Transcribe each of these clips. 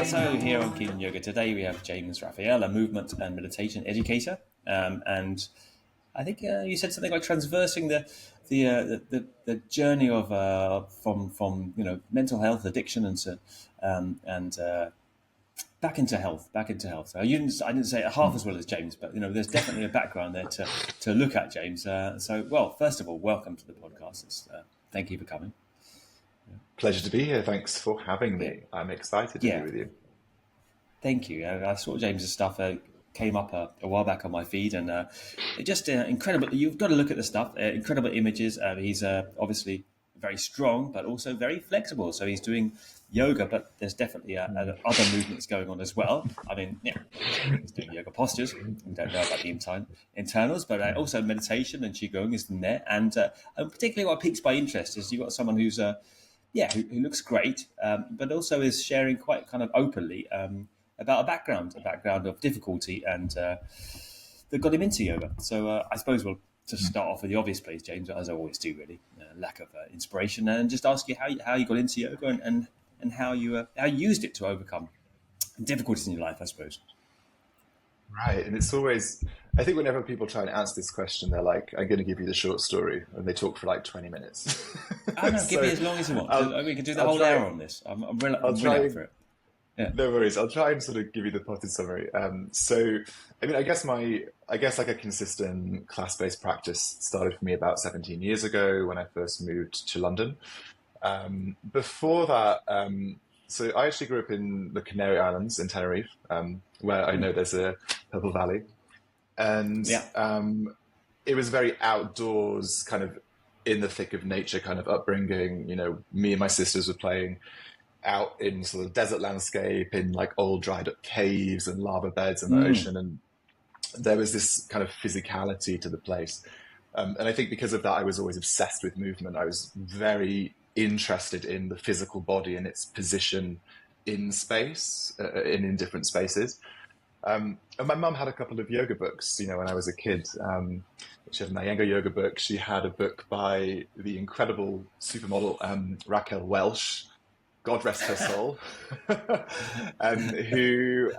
So here on Keen Yoga today we have James Rafael, a movement and meditation educator, and I think you said something like transversing the journey of from mental health, addiction, and back into health. So I didn't say it half as well as James, but there's definitely a background there to look at, James. First of all, welcome to the podcast. Thank you for coming. Pleasure to be here. Thanks for having me. I'm excited to be with you. Thank you. I saw James's stuff came up a while back on my feed, and just incredible. You've got to look at the stuff. Incredible images. He's obviously very strong, but also very flexible. So he's doing yoga, but there's definitely other movements going on as well. I mean, he's doing yoga postures. We don't know about the internals, but also meditation and qigong is in there. And particularly what piques my interest is you've got someone who's who looks great, but also is sharing quite kind of openly about a background of difficulty and that got him into yoga. So I suppose we'll just start off with the obvious place, James, as I always do, really, lack of inspiration, and just ask you how you got into yoga and how you used it to overcome difficulties in your life, I suppose. Right, and it's always, I think whenever people try and answer this question, they're like, I'm going to give you the short story, and they talk for like 20 minutes. I don't know, give me as long as you want. We can do the whole hour on this. I'm really up for it. Yeah. No worries. I'll try and sort of give you the potted summary. I guess like a consistent class-based practice started for me about 17 years ago when I first moved to London. Before that, so I actually grew up in the Canary Islands in Tenerife, where I know there's a Purple Valley. And it was very outdoors, kind of in the thick of nature kind of upbringing. Me and my sisters were playing out in sort of desert landscape, in like old dried up caves and lava beds in the ocean. And there was this kind of physicality to the place. And I think because of that, I was always obsessed with movement. I was very interested in the physical body and its position in space, in different spaces. And my mum had a couple of yoga books, when I was a kid. She had an Iyengar yoga book. She had a book by the incredible supermodel Raquel Welch, God rest her soul, who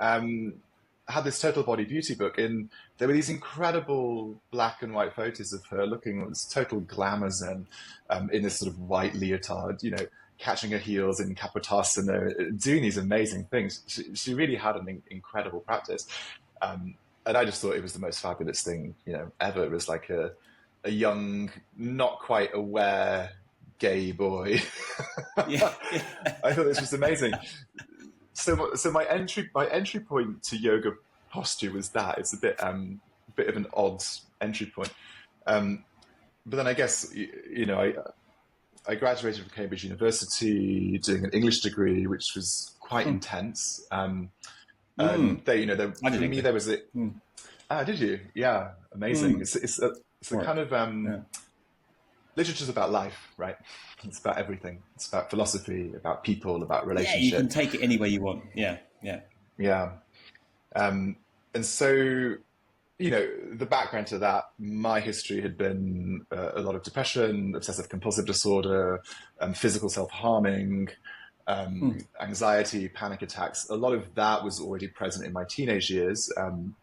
had this total body beauty book. And there were these incredible black and white photos of her looking with total glamour zen, in this sort of white leotard, catching her heels in Kapotasana, doing these amazing things. She really had an incredible practice. And I just thought it was the most fabulous thing, ever. It was like a young, not quite aware gay boy. I thought this was amazing. So my entry point to yoga posture was that. It's a bit of an odd entry point. But then I guess, I graduated from Cambridge University doing an English degree, which was quite intense. For me, there was a... did you? Yeah, amazing. It's a kind of... Literature's about life, right? It's about everything. It's about philosophy, about people, about relationships. Yeah, you can take it any way you want. Yeah. And so, the background to that, my history had been a lot of depression, obsessive compulsive disorder, physical self-harming, anxiety, panic attacks. A lot of that was already present in my teenage years. And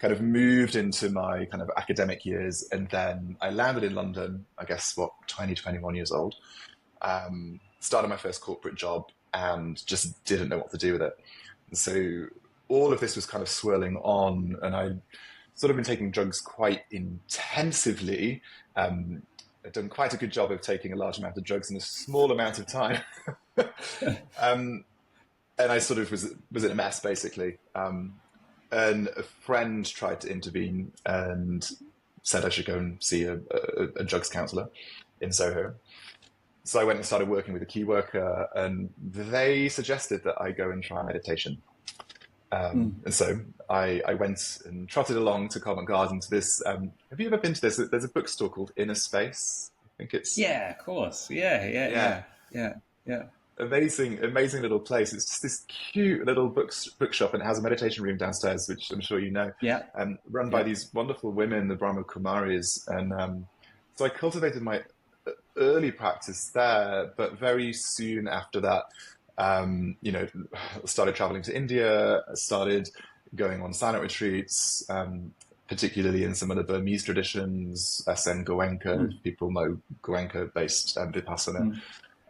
kind of moved into my kind of academic years. And then I landed in London, I guess, 21 years old, started my first corporate job and just didn't know what to do with it. And so all of this was kind of swirling on, and I'd sort of been taking drugs quite intensively. I'd done quite a good job of taking a large amount of drugs in a small amount of time. And I sort of was in a mess, basically. And a friend tried to intervene and said I should go and see a drugs counsellor in Soho. So I went and started working with a key worker, and they suggested that I go and try meditation. And so I went and trotted along to Covent Garden to this. Have you ever been to this? There's a bookstore called Inner Space. I think it's... Yeah, of course. Yeah. Amazing little place. It's just this cute little bookshop, and it has a meditation room downstairs, which I'm sure you know. Yeah. Run by these wonderful women, the Brahma Kumaris. And so I cultivated my early practice there, but very soon after that, You know, started traveling to India, started going on silent retreats, particularly in some of the Burmese traditions, SN Goenka, if people know Goenka-based Vipassana.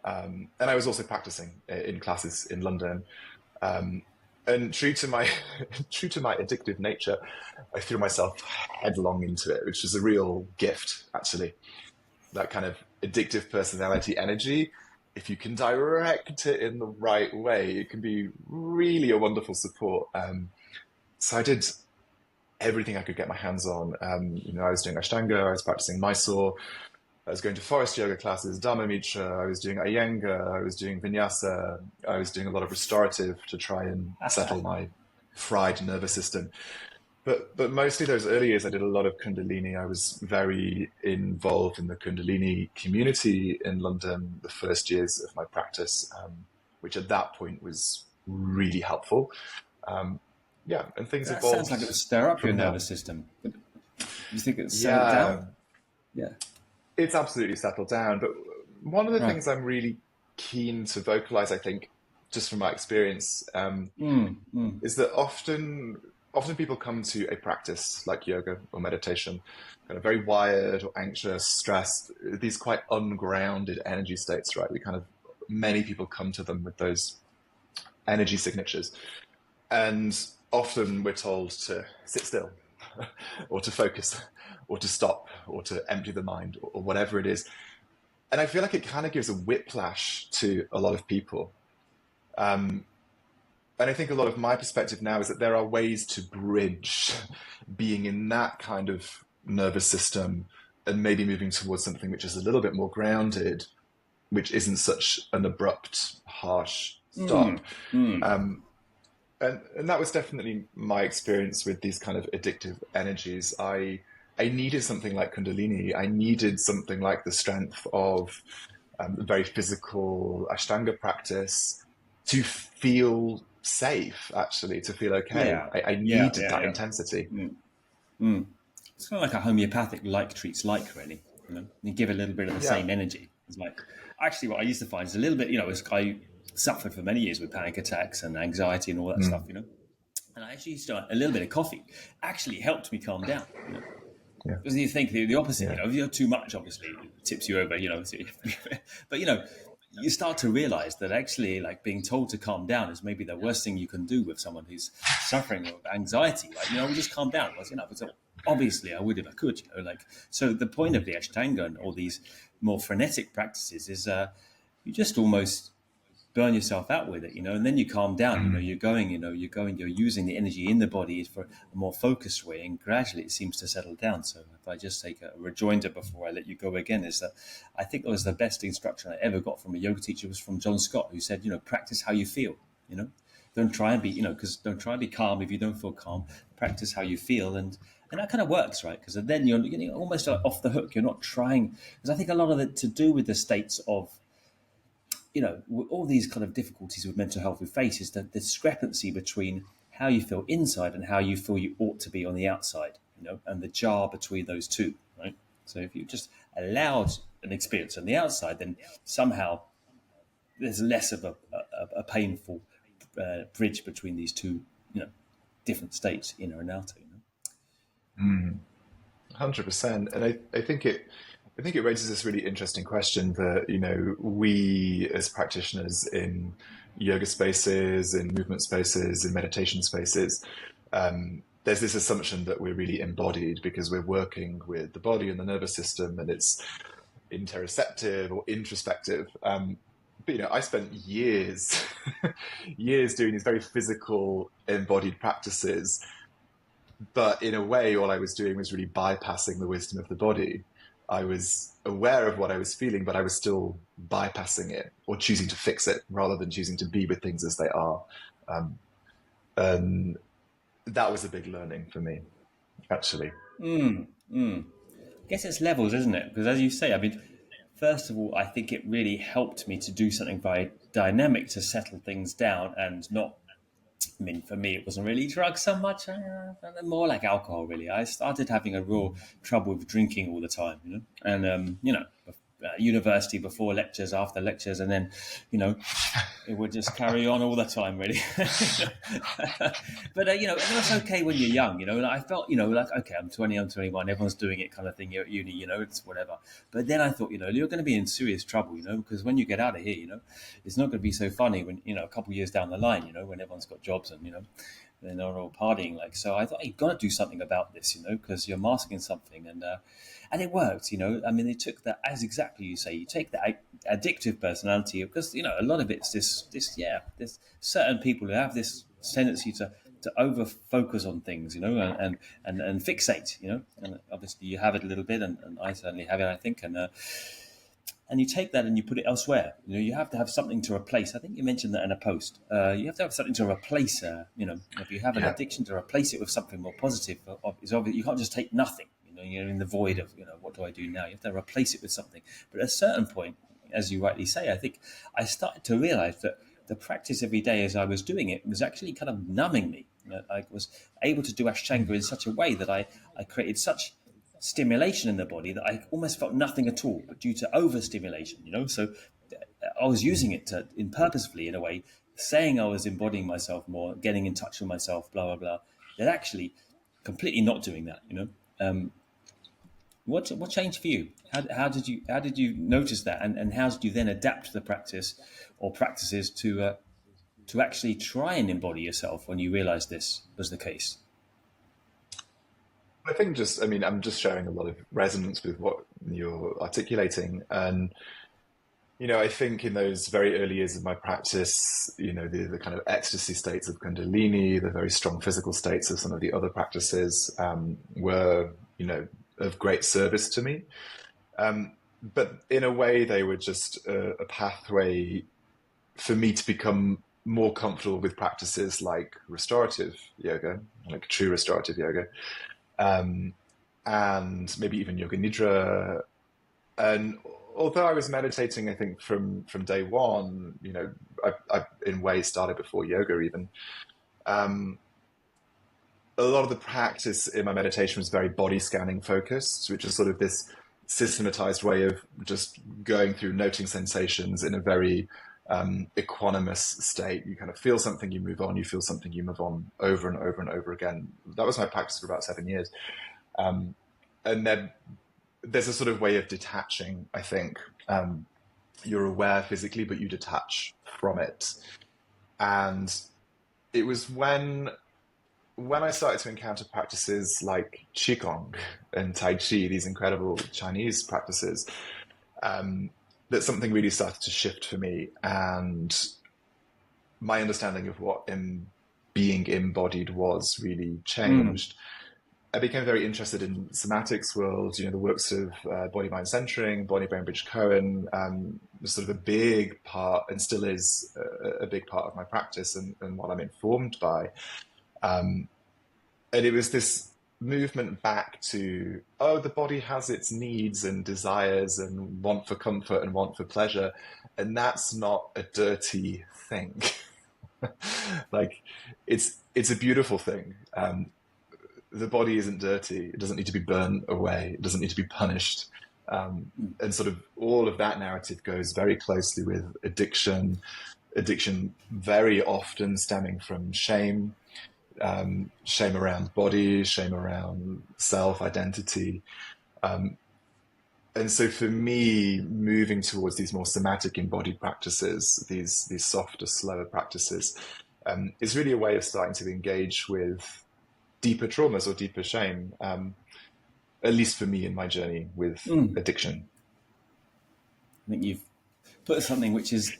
Mm. And I was also practicing in classes in London. And true to my true to my addictive nature, I threw myself headlong into it, which is a real gift, actually. That kind of addictive personality energy, if you can direct it in the right way, it can be really a wonderful support. So I did everything I could get my hands on. You know, I was doing Ashtanga, I was practicing Mysore, I was going to forest yoga classes, Dharma Mitra, I was doing Iyengar, I was doing Vinyasa, I was doing a lot of restorative to try and settle my fried nervous system. But mostly those early years, I did a lot of Kundalini. I was very involved in the Kundalini community in London the first years of my practice, which at that point was really helpful. Yeah, and things That sounds evolved like it would stir up your from there. nervous system. But you think it's settled down? Yeah, Yeah. it's absolutely settled down. But one of the Right. things I'm really keen to vocalize, I think, just from my experience, Mm. Mm. is that often people come to a practice like yoga or meditation kind of very wired or anxious, stressed, these quite ungrounded energy states, right? We kind of many people come to them with those energy signatures, and often we're told to sit still or to focus or to stop or to empty the mind or whatever it is. And I feel like it kind of gives a whiplash to a lot of people. um, and I think a lot of my perspective now is that there are ways to bridge being in that kind of nervous system and maybe moving towards something which is a little bit more grounded, which isn't such an abrupt, harsh stop. Mm. Mm. Um, and that was definitely my experience with these kind of addictive energies. I needed something like Kundalini. I needed something like the strength of very physical Ashtanga practice to feel safe, actually, to feel okay. Yeah. I Yeah. needed Yeah. that Yeah. intensity. Mm. Mm. It's kind of like a homeopathic like treats like, really. You know, you give a little bit of the Yeah. same energy. It's like actually what I used to find is a little bit. You know, as I suffered for many years with panic attacks and anxiety and all that stuff. Mm. You know, and I actually used to a little bit of coffee actually helped me calm down. You know, Yeah. because you think the opposite. You Yeah. know, if you're too much, obviously, it tips you over. You know, but you know, you start to realize that actually, like being told to calm down is maybe the worst thing you can do with someone who's suffering with anxiety. Like, you know, just calm down. Well, you know, but so obviously, I would if I could. You know, like so. The point of the Ashtanga and all these more frenetic practices is you just almost burn yourself out with it, you know, and then you calm down, you know, Mm. you're using the energy in the body for a more focused way, and gradually it seems to settle down. So if I just take a rejoinder before I let you go again, is that I think it was the best instruction I ever got from a yoga teacher was from John Scott, who said, you know, practice how you feel, you know, don't try and be, you know, because don't try and be calm if you don't feel calm, practice how you feel. And that kind of works, right? Because then you're getting almost off the hook. You're not trying, because I think a lot of it to do with the states of you know, all these kind of difficulties with mental health we face is the discrepancy between how you feel inside and how you feel you ought to be on the outside, you know, and the jar between those two, right? So if you just allowed an experience on the outside, then somehow there's less of a painful bridge between these two, you know, different states, inner and outer. You know? 100%. And I think it raises this really interesting question that, you know, we as practitioners in yoga spaces, in movement spaces, in meditation spaces, there's this assumption that we're really embodied because we're working with the body and the nervous system and it's interoceptive or introspective. But you know, I spent years, years doing these very physical embodied practices, but in a way, all I was doing was really bypassing the wisdom of the body. I was aware of what I was feeling, but I was still bypassing it or choosing to fix it rather than choosing to be with things as they are. Um, and that was a big learning for me, actually. I guess it's levels, isn't it? Because as you say, I mean, first of all, I think it really helped me to do something very dynamic to settle things down and not. I mean, for me, it wasn't really drugs so much, more like alcohol, really. I started having a real trouble with drinking all the time, you know, and you know, university before lectures, after lectures, and then, you know, it would just carry on all the time, really. But you know, and that's okay when you're young. You know, like I felt, you know, like okay, I'm 20, I'm 21, everyone's doing it, kind of thing. You're at uni, you know, it's whatever. But then I thought, you know, you're going to be in serious trouble, you know, because when you get out of here, you know, it's not going to be so funny when, you know, a couple of years down the line, you know, when everyone's got jobs and, you know, they're not all partying. Like, so I thought, hey, you've got to do something about this, you know, because you're masking something. And it worked, you know. I mean, they took that, as exactly you say, you take that addictive personality, because, you know, a lot of it's there's certain people who have this tendency to over focus on things, you know, and fixate, you know. And obviously you have it a little bit, and I certainly have it, I think. And you take that and you put it elsewhere. You know, you have to have something to replace. I think you mentioned that in a post. You have to have something to replace. You know, if you have an Yeah. addiction, to replace it with something more positive. Is obvious. You can't just take nothing. You know, you're in the void of, you know, what do I do now? You have to replace it with something. But at a certain point, as you rightly say, I think I started to realize that the practice every day as I was doing it was actually kind of numbing me. You know, I was able to do Ashtanga in such a way that I created such stimulation in the body that I almost felt nothing at all, but due to overstimulation, you know. So I was using it in purposefully, in a way, saying I was embodying myself more, getting in touch with myself, blah blah blah. Then actually, completely not doing that, you know. What changed for you? How did you notice that, and how did you then adapt the practice or practices to actually try and embody yourself when you realized this was the case? I think just, I mean, I'm just sharing a lot of resonance with what you're articulating. And, you know, I think in those very early years of my practice, you know, the kind of ecstasy states of Kundalini, the very strong physical states of some of the other practices were, you know, of great service to me. But in a way, they were just a pathway for me to become more comfortable with practices like restorative yoga, like true restorative yoga, um, and maybe even yoga nidra. And although I was meditating, I think from day one, you know, I in ways started before yoga even. Um, a lot of the practice in my meditation was very body scanning focused, which is sort of this systematized way of just going through noting sensations in a very equanimous state. You kind of feel something, you move on, you feel something, you move on over and over and over again. That was my practice for about 7 years. And then there's a sort of way of detaching, I think. You're aware physically, but you detach from it. And it was when I started to encounter practices like Qigong and Tai Chi, these incredible Chinese practices, that something really started to shift for me. And my understanding of what being embodied was really Mm, changed. I became very interested in somatics world, you know, the works of body mind centering, Bonnie Bainbridge Cohen, was sort of a big part, and still is a big part of my practice and what I'm informed by. And it was this movement back to, oh, the body has its needs and desires and want for comfort and want for pleasure, and that's not a dirty thing. Like, it's a beautiful thing. The body isn't dirty. It doesn't need to be burnt away. It doesn't need to be punished. And sort of all of that narrative goes very closely with addiction. Addiction very often stemming from shame, shame around body, shame around self identity. And so for me, moving towards these more somatic embodied practices, these softer, slower practices, is really a way of starting to engage with deeper traumas or deeper shame, at least for me in my journey with mm. addiction. I think you've put something which is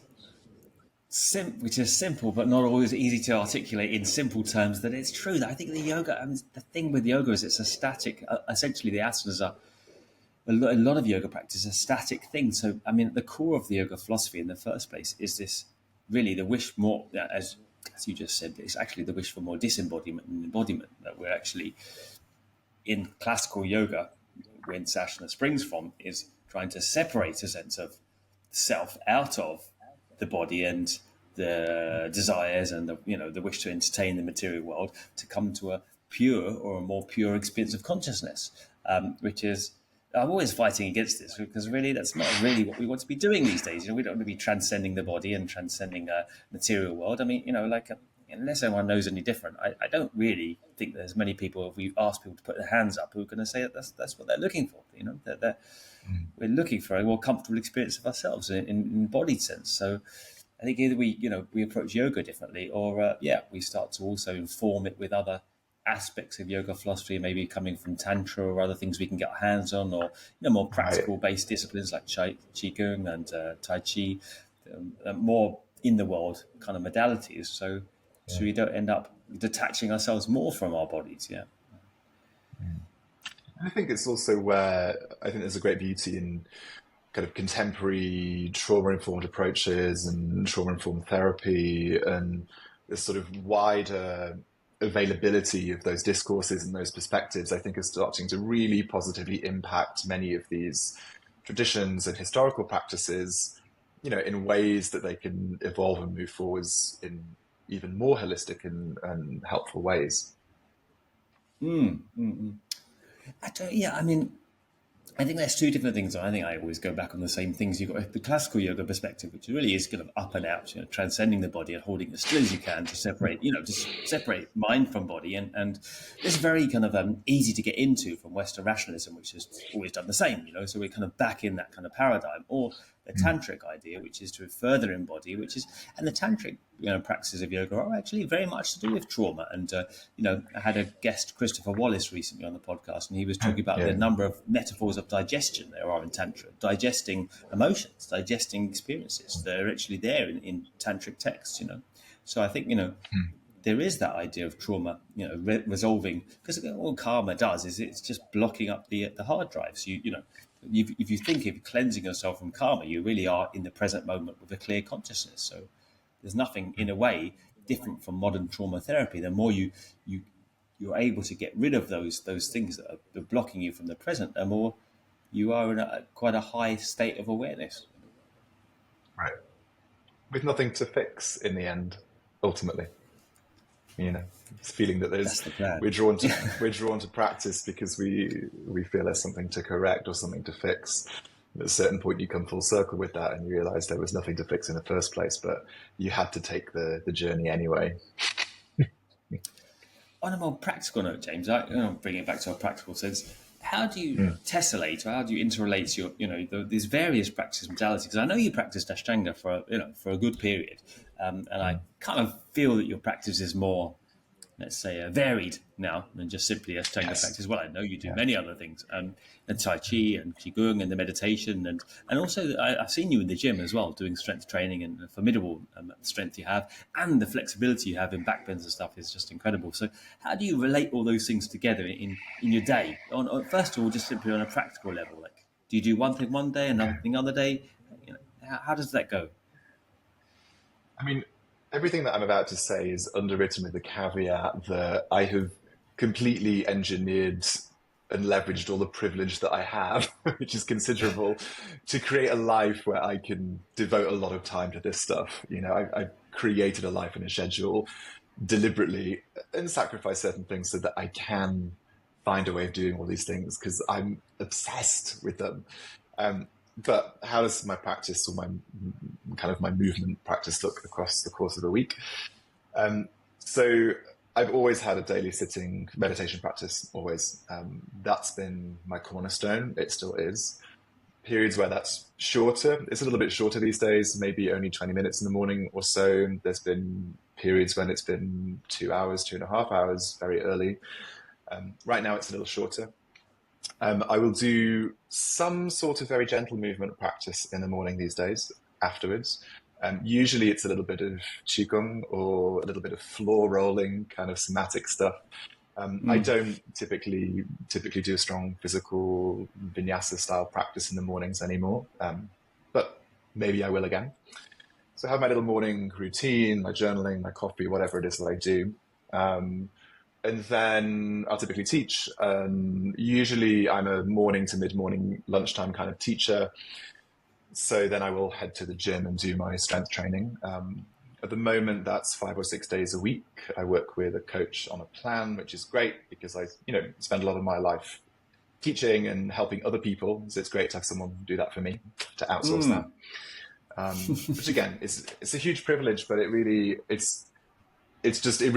simple but not always easy to articulate in simple terms. That it's true that I think the yoga. I mean, the thing with yoga is it's a static. Essentially, the asanas are a lot of yoga practice is a static thing. So, I mean, at the core of the yoga philosophy in the first place is this really the wish more, as you just said, it's actually the wish for more disembodiment and embodiment, that we're actually in classical yoga, when asana springs from, is trying to separate a sense of self out of the body and the desires and the, you know, the wish to entertain the material world, to come to a pure or a more pure experience of consciousness, which is I'm always fighting against this because really that's not really what we want to be doing these days. We don't want to be transcending the body and transcending a material world. I mean, unless anyone knows any different, I don't really think there's many people, if we ask people to put their hands up, who are going to say that that's what they're looking for. We're looking for a more comfortable experience of ourselves in embodied sense. So I think either we approach yoga differently, or we start to also inform it with other aspects of yoga philosophy, maybe coming from tantra or other things we can get our hands on, or more Right. practical based disciplines like qigong and tai chi, more in the world kind of modalities. So Yeah. we don't end up detaching ourselves more from our bodies. Yeah. I think it's also where I think there's a great beauty in kind of contemporary trauma-informed approaches and trauma-informed therapy and this sort of wider availability of those discourses and those perspectives, I think is starting to really positively impact many of these traditions and historical practices, in ways that they can evolve and move forwards in even more holistic and helpful ways. I don't. Yeah. I mean, I think there's two different things. I think I always go back on the same things. You've got the classical yoga perspective, which really is kind of up and out, transcending the body and holding as still as you can to separate, just separate mind from body. And it's very kind of easy to get into from Western rationalism, which has always done the same, So we're kind of back in that kind of paradigm. Or the tantric idea, which is to further embody, and the tantric practices of yoga are actually very much to do with trauma. And I had a guest, Christopher Wallace, recently on the podcast, and he was talking about the Yeah. number of metaphors of digestion there are in tantra, digesting emotions, digesting experiences. They're actually there in tantric texts. So I think there is that idea of trauma, resolving, because all karma does is it's just blocking up the hard drives. If you think of cleansing yourself from karma, you really are in the present moment with a clear consciousness. So there's nothing in a way different from modern trauma therapy. The more you you're able to get rid of those things that are blocking you from the present, the more you are in quite a high state of awareness. Right. With nothing to fix in the end, ultimately. This feeling that That's there's the plan. we're drawn to practice because we feel there's something to correct or something to fix. At a certain point, you come full circle with that, and you realize there was nothing to fix in the first place, but you had to take the journey anyway. On a more practical note, James, bring it back to a practical sense. How do you Mm. tessellate, or how do you interrelate these various practice modalities? Because I know you practiced Ashtanga for a good period, and I kind of feel that your practice is more, let's say, varied now than just simply Ashtanga Yes. practice. Well, I know you do Yeah. many other things, and Tai Chi and Qigong and the meditation, and also I've seen you in the gym as well, doing strength training, and the formidable strength you have, and the flexibility you have in backbends and stuff is just incredible. So, how do you relate all those things together in your day? First of all, just simply on a practical level, like do you do one thing one day, another Okay. thing other day? How does that go? I mean, everything that I'm about to say is underwritten with the caveat that I have completely engineered and leveraged all the privilege that I have, which is considerable, to create a life where I can devote a lot of time to this stuff. I've created a life and a schedule deliberately and sacrificed certain things so that I can find a way of doing all these things because I'm obsessed with them. But how does my practice or my movement practice look across the course of the week? So I've always had a daily sitting meditation practice, always. That's been my cornerstone. It still is. Periods where that's shorter. It's a little bit shorter these days, maybe only 20 minutes in the morning or so. There's been periods when it's been 2 hours, 2.5 hours, very early. Right now it's a little shorter. I will do some sort of very gentle movement practice in the morning these days afterwards. Usually it's a little bit of qigong or a little bit of floor rolling, kind of somatic stuff. I don't typically do a strong physical vinyasa style practice in the mornings anymore, but maybe I will again. So I have my little morning routine, my journaling, my coffee, whatever it is that I do. And then I'll typically teach. Usually I'm a morning to mid-morning lunchtime kind of teacher. So then I will head to the gym and do my strength training. At the moment, that's 5 or 6 days a week. I work with a coach on a plan, which is great because I spend a lot of my life teaching and helping other people. So it's great to have someone do that for me, to outsource that. Which again, it's a huge privilege, but it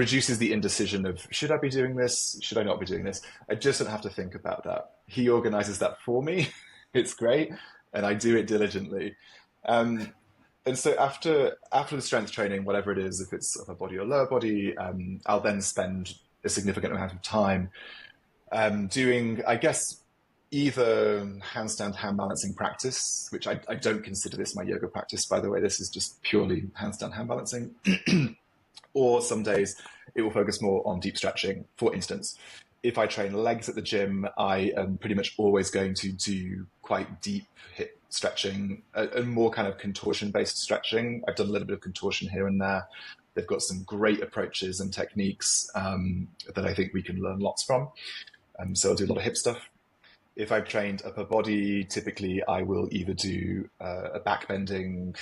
reduces the indecision of, should I be doing this? Should I not be doing this? I just don't have to think about that. He organizes that for me. It's great. And I do it diligently. And so after the strength training, whatever it is, if it's upper body or lower body, I'll then spend a significant amount of time doing, I guess, either handstand hand balancing practice, which I don't consider this my yoga practice, by the way. This is just purely handstand hand balancing. Or some days it will focus more on deep stretching. For instance, if I train legs at the gym, I am pretty much always going to do quite deep hip stretching and more kind of contortion-based stretching. I've done a little bit of contortion here and there. They've got some great approaches and techniques that I think we can learn lots from. So I'll do a lot of hip stuff. If I've trained upper body, typically I will either do a back bending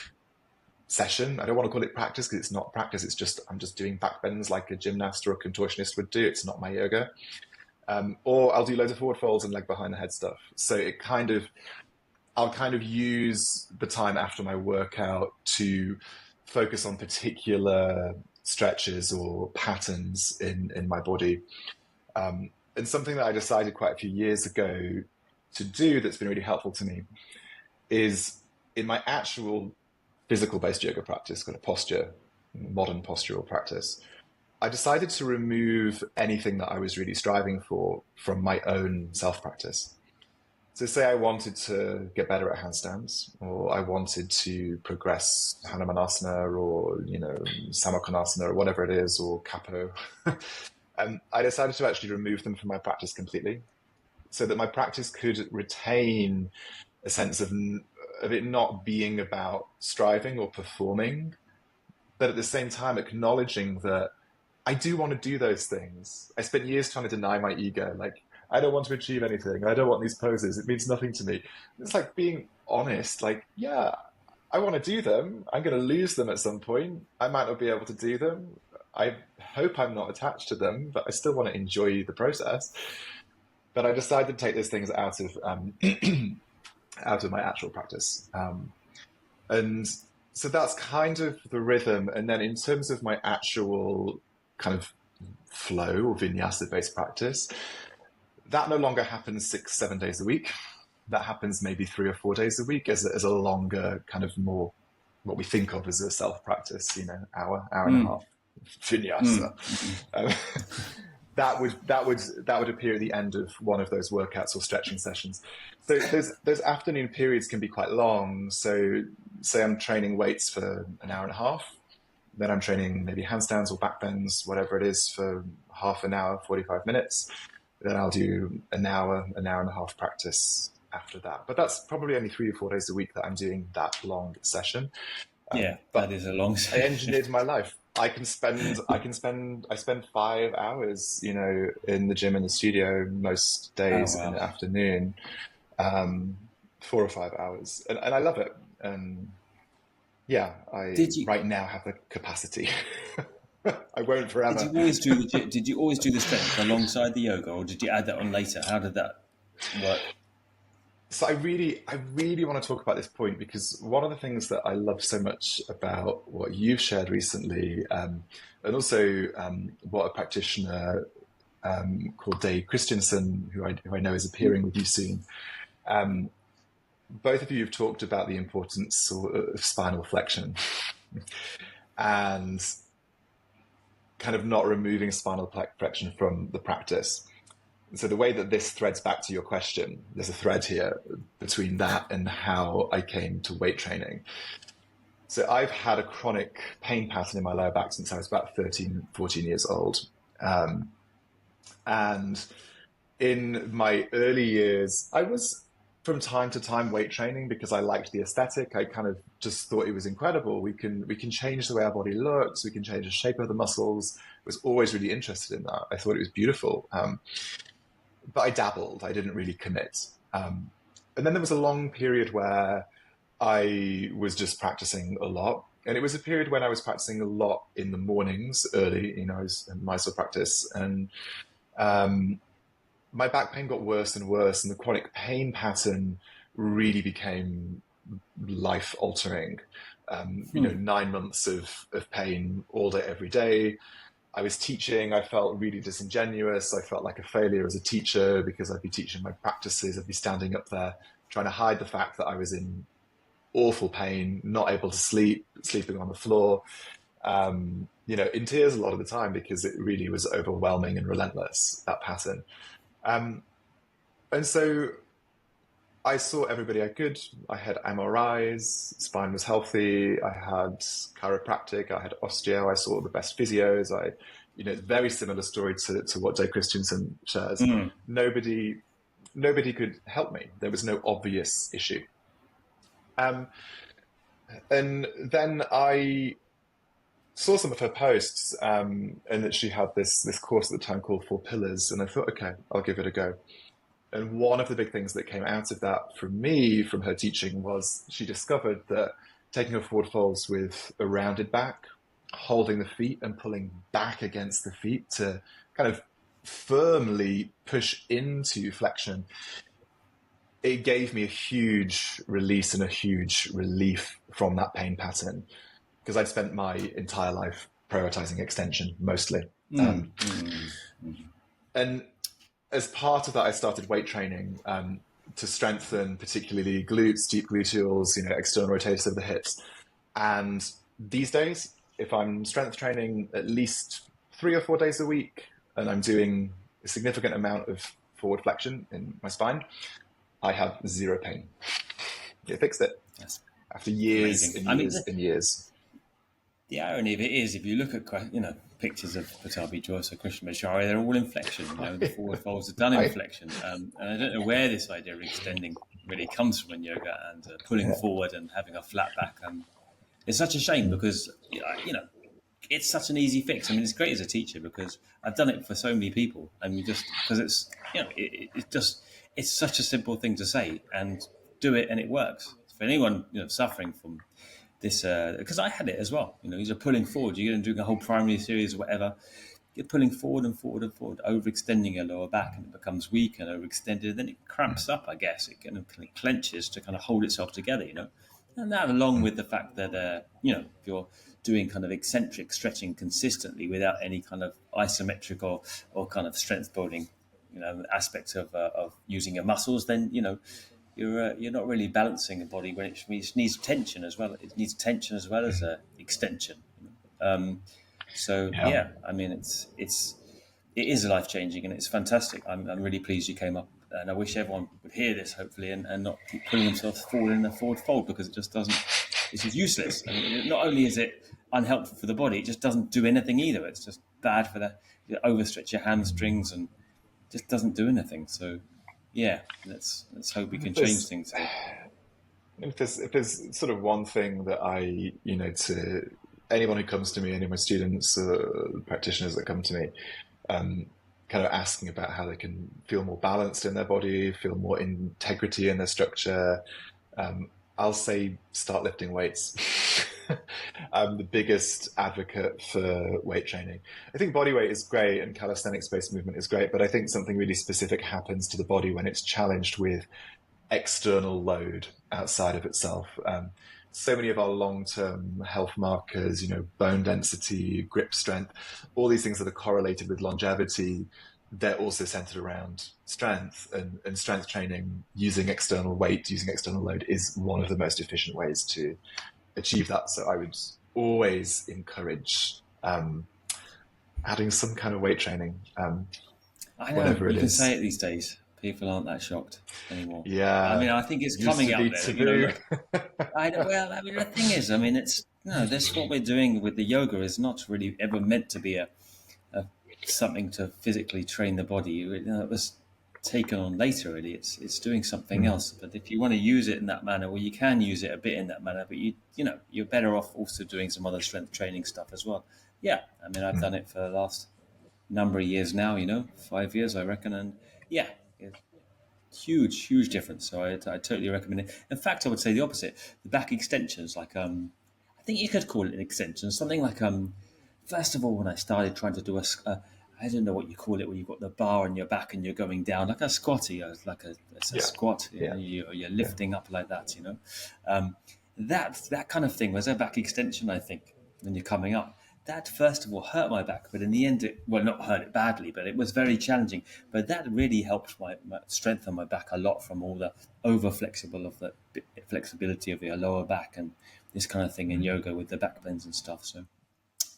session. I don't want to call it practice because it's not practice. It's just, I'm just doing back bends like a gymnast or a contortionist would do. It's not my yoga. Or I'll do loads of forward folds and leg behind the head stuff. So I'll kind of use the time after my workout to focus on particular stretches or patterns in my body. And something that I decided quite a few years ago to do that's been really helpful to me is in my actual physical-based yoga practice, kind of posture, modern postural practice, I decided to remove anything that I was really striving for from my own self-practice. So say I wanted to get better at handstands, or I wanted to progress Hanumanasana or, Samokonasana or whatever it is, or Capo. I decided to actually remove them from my practice completely so that my practice could retain a sense of it not being about striving or performing, but at the same time acknowledging that I do want to do those things. I spent years trying to deny my ego. Like, I don't want to achieve anything. I don't want these poses. It means nothing to me. It's like being honest. Like, yeah, I want to do them. I'm going to lose them at some point. I might not be able to do them. I hope I'm not attached to them, but I still want to enjoy the process. But I decided to take those things out of out of my actual practice. And so that's kind of the rhythm. And then in terms of my actual kind of flow or vinyasa-based practice, that no longer happens 6-7 days a week. That happens maybe 3 or 4 days a week as a longer kind of more what we think of as a self-practice, hour and a half vinyasa. That would appear at the end of one of those workouts or stretching sessions. So those afternoon periods can be quite long. So say I'm training weights for an hour and a half, then I'm training maybe handstands or back bends, whatever it is, for half an hour, 45 minutes. Then I'll do an hour and a half practice after that. But that's probably only 3 or 4 days a week that I'm doing that long session. Yeah, that is a long session. I engineered my life. I spend 5 hours, in the gym in the studio most days in the afternoon, 4 or 5 hours, and I love it. And yeah, right now have the capacity. I won't forever. Did you always do the strength alongside the yoga, or did you add that on later? How did that work? So I really want to talk about this point because one of the things that I love so much about what you've shared recently, and also what a practitioner called Dave Christensen, who I know is appearing with you soon, both of you have talked about the importance of spinal flexion and kind of not removing spinal flexion from the practice. So the way that this threads back to your question, there's a thread here between that and how I came to weight training. So I've had a chronic pain pattern in my lower back since I was about 13, 14 years old. And in my early years, I was from time to time weight training because I liked the aesthetic. I kind of just thought it was incredible. We can change the way our body looks. We can change the shape of the muscles. I was always really interested in that. I thought it was beautiful. But I dabbled. I didn't really commit. And then there was a long period where I was just practicing a lot. And it was a period when I was practicing a lot in the mornings early, I was in Mysore practice. And my back pain got worse and worse, and the chronic pain pattern really became life altering. 9 months of pain all day, every day. I was teaching. I felt really disingenuous. I felt like a failure as a teacher because I'd be teaching my practices. I'd be standing up there trying to hide the fact that I was in awful pain, not able to sleep, sleeping on the floor, in tears a lot of the time because it really was overwhelming and relentless, that pattern. Um, and so I saw everybody I could. I had MRIs, spine was healthy. I had chiropractic. I had osteo. I saw the best physios. It's a very similar story to what Dave Christensen shares. Mm. Nobody, nobody could help me. There was no obvious issue. Um, and then I saw some of her posts, and that she had this course at the time called Four Pillars, and I thought, okay, I'll give it a go. And one of the big things that came out of that for me from her teaching was she discovered that taking her forward folds with a rounded back, holding the feet and pulling back against the feet to kind of firmly push into flexion, it gave me a huge release and a huge relief from that pain pattern because I'd spent my entire life prioritizing extension mostly. Mm. Mm. And as part of that, I started weight training to strengthen particularly glutes, deep gluteals, external rotators of the hips. And these days, if I'm strength training at least 3 or 4 days a week and I'm doing a significant amount of forward flexion in my spine, I have zero pain. It fixed it That's after years amazing. and I mean, years and years. the irony of it is, if you look at pictures of Patabi Joyce or Christian Bashari, they're all in flexion. The forward folds are done in Right? flexion, and I don't know where this idea of extending really comes from in yoga and pulling Yeah. forward and having a flat back. It's such a shame because it's such an easy fix. I mean, it's great as a teacher because I've done it for so many people, and we just because it's it's such a simple thing to say and do it, and it works for anyone suffering from this because I had it as well. You're pulling forward. You're doing a whole primary series or whatever. You're pulling forward and forward and forward, overextending your lower back, and it becomes weak and overextended. And then it cramps up. I guess it kind of clenches to kind of hold itself together. And that, along with the fact that if you're doing kind of eccentric stretching consistently without any kind of isometric or kind of strength building, aspects of using your muscles, then you're not really balancing a body when it needs tension as well. It needs tension as well as extension. Um, so Yeah. yeah, I mean it is life changing and it's fantastic. I'm really pleased you came up, and I wish everyone would hear this hopefully and not keep pulling themselves forward in a forward fold because it just doesn't. It's just useless. I mean, not only is it unhelpful for the body, it just doesn't do anything either. It's just bad for you overstretch your hamstrings and just doesn't do anything. So yeah, let's hope we can change things here. If there's sort of one thing that to anyone who comes to me, any of my students, practitioners that come to me, kind of asking about how they can feel more balanced in their body, feel more integrity in their structure, I'll say start lifting weights. I'm the biggest advocate for weight training. I think body weight is great and calisthenics-based movement is great, but I think something really specific happens to the body when it's challenged with external load outside of itself. So many of our long-term health markers, bone density, grip strength, all these things that are correlated with longevity, they're also centered around strength and strength training using external weight, using external load is one of the most efficient ways to achieve that. So I would always encourage adding some kind of weight training, I know whatever it you can is. say it these days. People aren't that shocked anymore. I Yeah, mean, I think it's used coming to out be there. taboo. Look, I mean, the thing is, I mean, it's this what we're doing with the yoga is not really ever meant to be a something to physically train the body. It was taken on later. Really, it's doing something Mm, else. But if you want to use it in that manner, well, you can use it a bit in that manner. But you're better off also doing some other strength training stuff as well. Yeah, I mean, I've mm. done it for the last number of years now. 5 years, I reckon, and yeah. Huge difference. So I totally recommend it. In fact, I would say the opposite. The back extensions, like I think you could call it an extension. Something like first of all, when I started trying to do I don't know what you call it when you've got the bar on your back and you're going down like a squatty, like it's a Yeah, squat. You yeah, know, you're yeah. lifting up like that. Um, that kind of thing was a back extension. I think when you're coming up, that first of all hurt my back, but in the end, not hurt it badly, but it was very challenging. But that really helped my strengthen my back a lot from all the over flexible of the flexibility of your lower back and this kind of thing in yoga with the back bends and stuff. So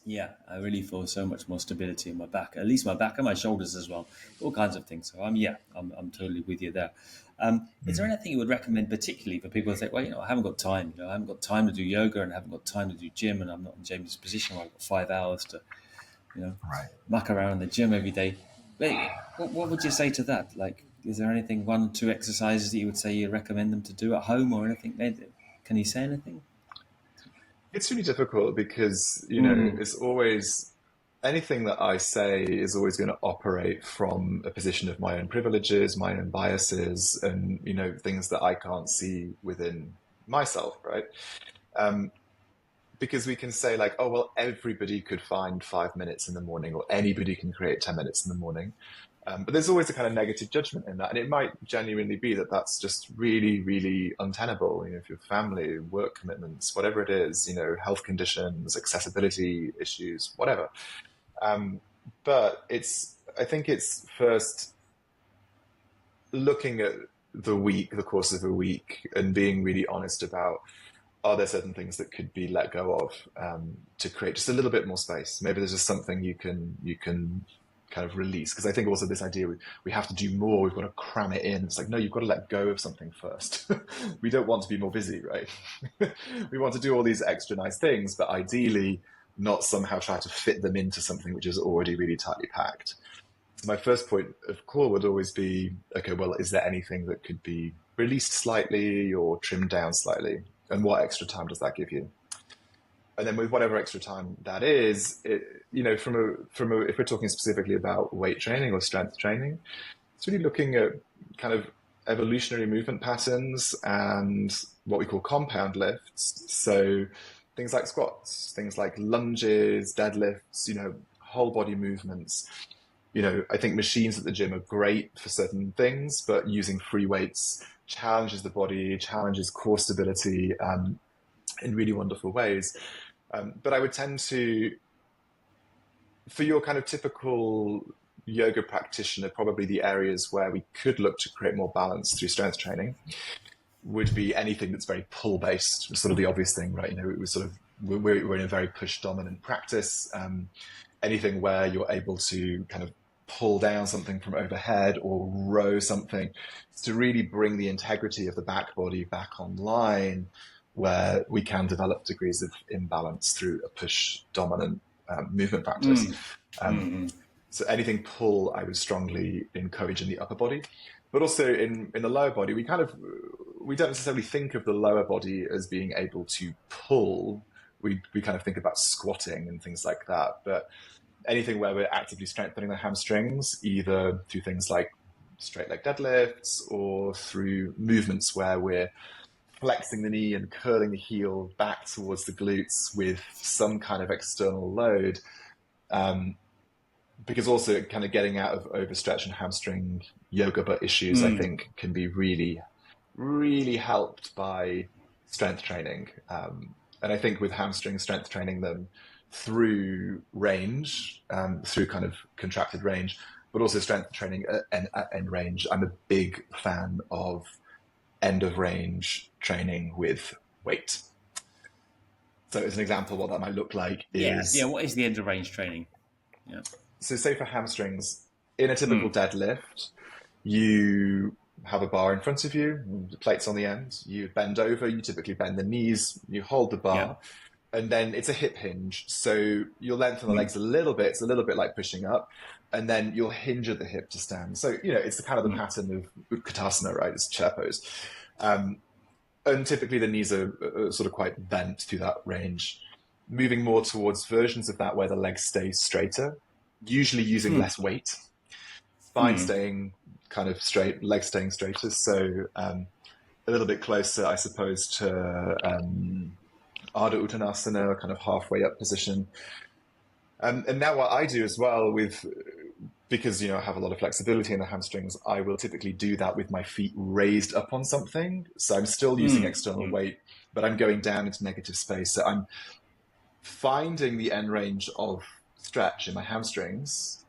yeah, I really feel so much more stability in my back, at least my back and my shoulders as well, all kinds of things. So I'm totally with you there. Is there anything you would recommend particularly for people who say, well, I haven't got time, I haven't got time to do yoga and I haven't got time to do gym and I'm not in James' position where I've got 5 hours to, you know, Right. muck around in the gym every day. Wait, what would you say to that? Like, is there anything, 1, 2 exercises that you would say you recommend them to do at home or anything? Can you say anything? It's really difficult because, Mm, it's always anything that I say is always going to operate from a position of my own privileges, my own biases, and, things that I can't see within myself, right? Um, because we can say like, oh, well, everybody could find 5 minutes in the morning, or anybody can create 10 minutes in the morning. But there's always a kind of negative judgment in that. And it might genuinely be that that's just really, really untenable. If your family, work commitments, whatever it is, health conditions, accessibility issues, whatever. Um, but I think it's first looking at the course of a week, and being really honest about, are there certain things that could be let go of, to create just a little bit more space? Maybe there's just something you can kind of release. Because I think also this idea we have to do more, we've got to cram it in. It's like, no, you've got to let go of something first. We don't want to be more busy, right? We want to do all these extra nice things, but ideally not somehow try to fit them into something which is already really tightly packed. So my first point of call would always be, okay, well, is there anything that could be released slightly or trimmed down slightly? And what extra time does that give you? And then with whatever extra time that is, if we're talking specifically about weight training or strength training, it's really looking at kind of evolutionary movement patterns and what we call compound lifts. So things like squats, things like lunges, deadlifts, whole body movements. I think machines at the gym are great for certain things, but using free weights challenges the body, challenges core stability, in really wonderful ways. But I would tend to, for your kind of typical yoga practitioner, probably the areas where we could look to create more balance through strength training would be anything that's very pull based, sort of the obvious thing, right? It was sort of, we're in a very push dominant practice. Anything where you're able to kind of pull down something from overhead or row something, to really bring the integrity of the back body back online, where we can develop degrees of imbalance through a push dominant movement practice. Um, so anything pull, I would strongly encourage in the upper body, but also in the lower body. We don't necessarily think of the lower body as being able to pull. We kind of think about squatting and things like that, but anything where we're actively strengthening the hamstrings, either through things like straight leg deadlifts or through movements where we're flexing the knee and curling the heel back towards the glutes with some kind of external load. Because also kind of getting out of overstretch and hamstring yoga butt issues, I think, can be really, really helped by strength training. And I think with hamstring, strength training them through range, through kind of contracted range, but also strength training at end range. I'm a big fan of end of range training with weight. So as an example, what that might look like yeah. is, What is the end of range training? Yeah. so say for hamstrings, in a typical deadlift, you have a bar in front of you, the plates on the end, you bend over, you typically bend the knees, you hold the Yeah. bar, and then it's a hip hinge. So you'll lengthen the legs a little bit. It's a little bit like pushing up, and then you'll hinge at the hip to stand. So, it's the kind of the pattern of Utkatasana, right? It's chair pose. And typically the knees are sort of quite bent through that range. Moving more towards versions of that where the legs stay straighter, usually using less weight. Spine staying kind of straight, legs staying straighter. So a little bit closer, I suppose, to Ardha Uttanasana, kind of halfway up position. And now what I do as well because, I have a lot of flexibility in the hamstrings, I will typically do that with my feet raised up on something. So I'm still using external weight, but I'm going down into negative space. So I'm finding the end range of stretch in my hamstrings,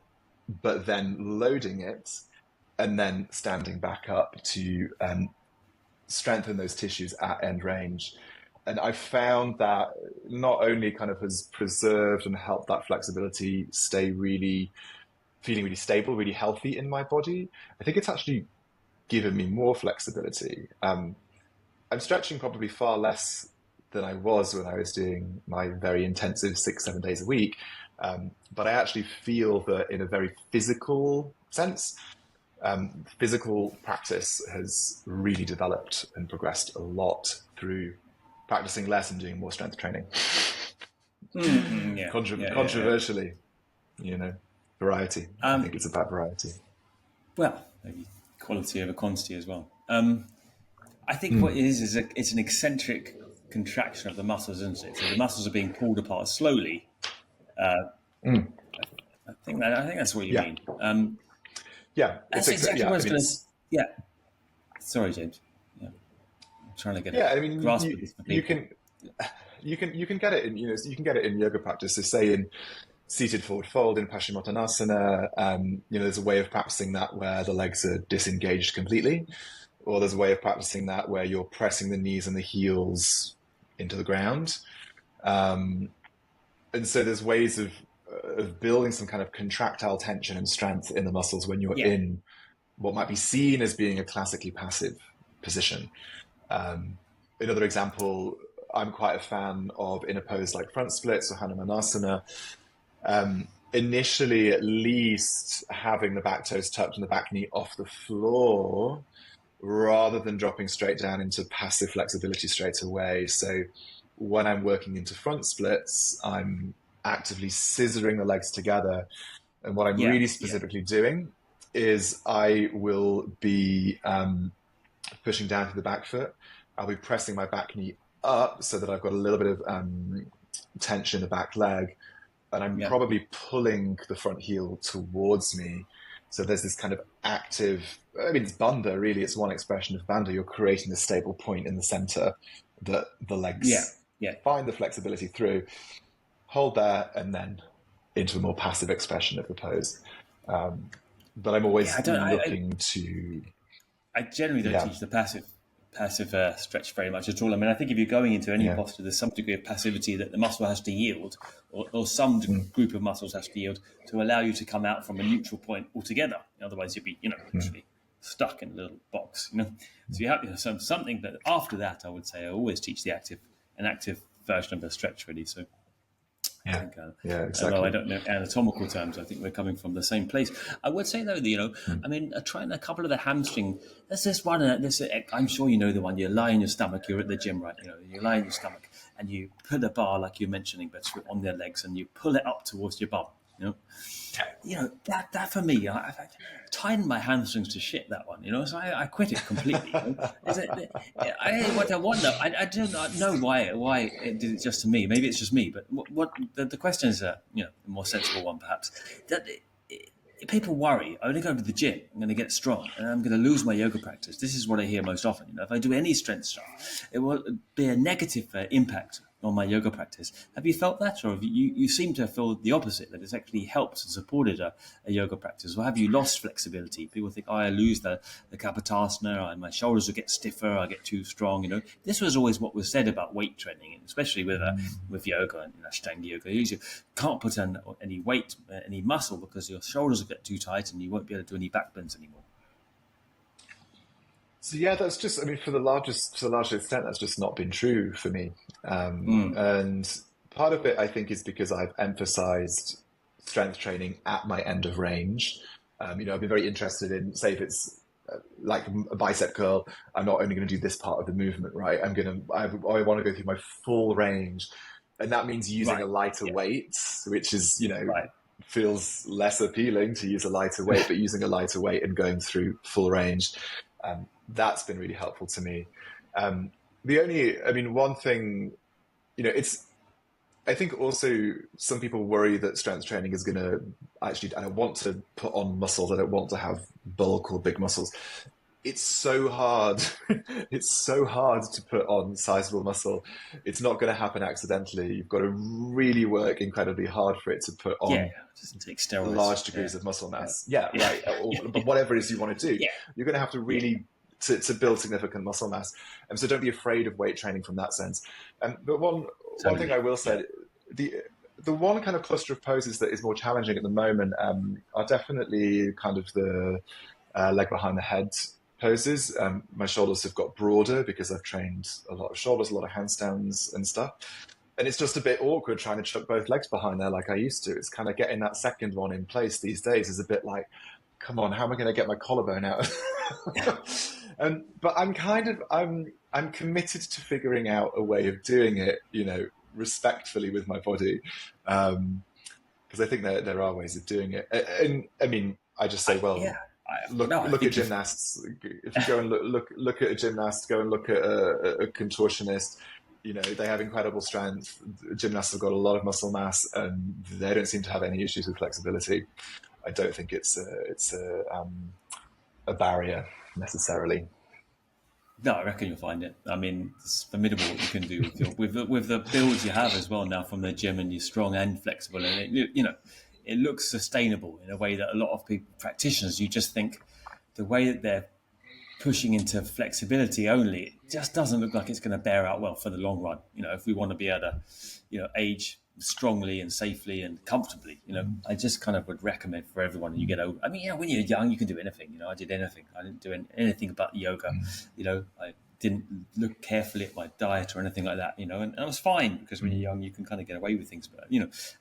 but then loading it and then standing back up to strengthen those tissues at end range. And I found that not only kind of has preserved and helped that flexibility stay feeling really stable, really healthy in my body, I think it's actually given me more flexibility. I'm stretching probably far less than I was when I was doing my very intensive 6, 7 days a week. But I actually feel that in a very physical sense, physical practice has really developed and progressed a lot through practicing less and doing more strength training. Controversially, variety. I think it's about variety. Well, maybe quality over quantity as well. I think what it is it's an eccentric contraction of the muscles, isn't it? So the muscles are being pulled apart slowly. I think that's what you mean. Yeah, that's exactly what I was going to. Yeah. Sorry, James. Yeah, I'm trying to get grasp of this. You can get it in you can get it in yoga practice. So say in seated forward fold in Paschimottanasana, there's a way of practicing that where the legs are disengaged completely, or there's a way of practicing that where you're pressing the knees and the heels into the ground. And so there's ways of building some kind of contractile tension and strength in the muscles when you're in what might be seen as being a classically passive position. Another example, I'm quite a fan of in a pose like front splits or Hanumanasana. Initially, at least, having the back toes tucked and the back knee off the floor rather than dropping straight down into passive flexibility straight away. So when I'm working into front splits, I'm actively scissoring the legs together. And what I'm really specifically doing is I will be pushing down to the back foot. I'll be pressing my back knee up so that I've got a little bit of tension in the back leg. And I'm probably pulling the front heel towards me. So there's this kind of active, it's bandha, really. It's one expression of bandha. You're creating a stable point in the center that the legs find the flexibility through. Hold there, and then into a more passive expression of the pose. But I'm always looking to... I generally don't teach the passive stretch very much at all. I mean, I think if you're going into any posture, there's some degree of passivity that the muscle has to yield, or some group of muscles has to yield to allow you to come out from a neutral point altogether. Otherwise, you'd be, literally stuck in a little box. So you have something. But after that, I would say I always teach an active version of the stretch, really. So. I think, exactly. Although I don't know anatomical terms, I think we're coming from the same place. I would say though, trying a couple of the hamstring. There's this one. I'm sure you know the one. You lie in your stomach. You're at the gym, right? You lie in your stomach and you put a bar like you're mentioning, but on their legs, and you pull it up towards your bum. That for me, I've tightened my hamstrings to shit, that one, so I quit it completely. I wonder, I do not know why it did it just to me. Maybe it's just me, but what the question is a more sensible one, perhaps. That people worry, I'm going to go to the gym, I'm going to get strong, and I'm going to lose my yoga practice. This is what I hear most often. If I do any strength stuff, it will be a negative impact on my yoga practice. Have you felt that, or have you seem to feel the opposite, that it's actually helped and supported a yoga practice? Or have you lost flexibility? People think, I lose the kapotasana, and my shoulders will get stiffer, I get too strong. This was always what was said about weight training, especially with yoga and Ashtanga yoga. You can't put on any weight, any muscle, because your shoulders will get too tight and you won't be able to do any back bends anymore. So that's just, for the largest extent, that's just not been true for me. And part of it, I think, is because I've emphasized strength training at my end of range. I've been very interested in, say, if it's like a bicep curl, I'm not only going to do this part of the movement, right? I want to go through my full range. And that means using a lighter weight, which is, feels less appealing to use a lighter weight, but using a lighter weight and going through full range. That's been really helpful to me. One thing, I think also some people worry that strength training is going to actually, I don't want to put on muscles. I don't want to have bulk or big muscles. It's so hard. It's so hard to put on sizable muscle. It's not going to happen accidentally. You've got to really work incredibly hard for it to put Yeah, on just take steroids. large Yeah, degrees of muscle yeah, mass. Yeah, yeah, right. But whatever it is you want to do, yeah, you're going to have to yeah. really to build significant muscle mass. And so don't be afraid of weight training from that sense. But one thing Totally. I will Yeah. say, the the one kind of cluster of poses that is more challenging at the moment are definitely kind of the leg behind the head poses. My shoulders have got broader because I've trained a lot of shoulders, a lot of handstands and stuff. And it's just a bit awkward trying to chuck both legs behind there like I used to. It's kind of getting that second one in place these days is a bit like, come on, how am I going to get my collarbone out? But I'm committed to figuring out a way of doing it, respectfully with my body, because I think there are ways of doing it. And I mean, I just say, well, Yeah. No, I look at think if gymnasts. If you go and look at a gymnast, go and look at a contortionist. They have incredible strength. Gymnasts have got a lot of muscle mass, and they don't seem to have any issues with flexibility. I don't think it's a barrier necessarily. no, I reckon you'll find it. I mean, it's formidable what you can do with the builds you have as well now from the gym, and you're strong and flexible, and it looks sustainable in a way that a lot of people practitioners you just think the way that they're pushing into flexibility only, it just doesn't look like it's going to bear out well for the long run. If we want to be able to, age strongly and safely and comfortably, I just kind of would recommend for everyone you get over. I mean, when you're young, you can do anything. I did anything. I didn't do anything but yoga. I didn't look carefully at my diet or anything like that. And I was fine because when you're young, you can kind of get away with things. But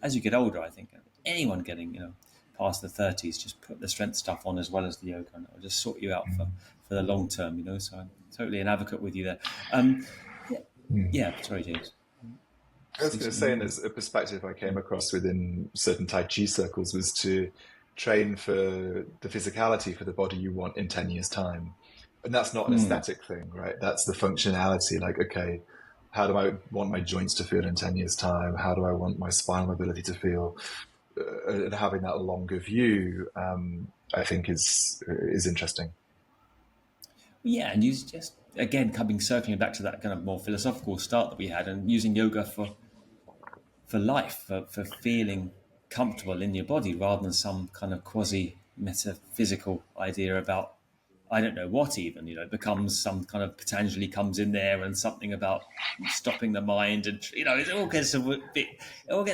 as you get older, I think anyone getting past the 30s, just put the strength stuff on as well as the yoga, and it'll just sort you out for the long term. So I'm totally an advocate with you there. Yeah, yeah. Sorry, James. I was going to say, and as a perspective I came across within certain Tai Chi circles was to train for the physicality for the body you want in 10 years' time. And that's not an aesthetic thing, right? That's the functionality. Like, okay, how do I want my joints to feel in 10 years' time? How do I want my spinal mobility to feel? And having that longer view, I think is interesting. Yeah, and you just again circling back to that kind of more philosophical start that we had, and using yoga for life, for feeling comfortable in your body rather than some kind of quasi metaphysical idea about I don't know what even, it becomes some kind of Patanjali comes in there and something about stopping the mind and, it all gets